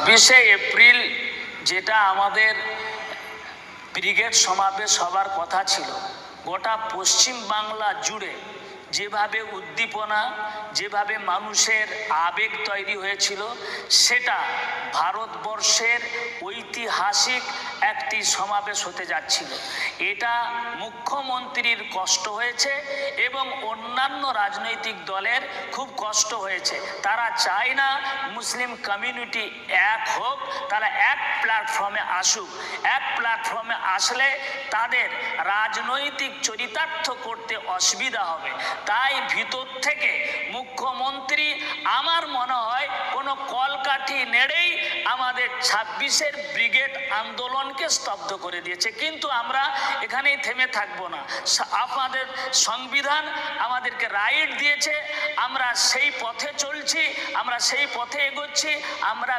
26শে April যেটা আমাদের brigade সমাবেশ হবার কথা ছিল, গোটা পশ্চিম বাংলা জুড়ে যেভাবে উদ্দীপনা, যেভাবে মানুষের আবেগ তৈরি হয়েছিল, সেটা ভারতবর্ষের ঐতিহাসিক একটি সমাবেশ হতে যাচ্ছিল। এটা মুখ্যমন্ত্রীর কষ্ট হয়েছে এবং অন্যান্য রাজনৈতিক দলের খুব কষ্ট হয়েছে। তারা চায় না মুসলিম কমিউনিটি এক হোক, তারা এক প্ল্যাটফর্মে আসুক। এক প্ল্যাটফর্মে আসলে তাদের রাজনৈতিক চরিতার্থ করতে অসুবিধা হবে। তাই ভিতর থেকে মুখ্যমন্ত্রী আমার মনে হয় কোনো কলকাঠি নেড়েই আমাদের 26-এর ব্রিগেড আন্দোলনকে স্তব্ধ করে দিয়েছে। কিন্তু আমরা এখানেই থেমে থাকবো না। আমাদের সংবিধান আমাদেরকে রাইট দিয়েছে, আমরা সেই পথে চলছি, আমরা সেই পথে এগোচ্ছি। আমরা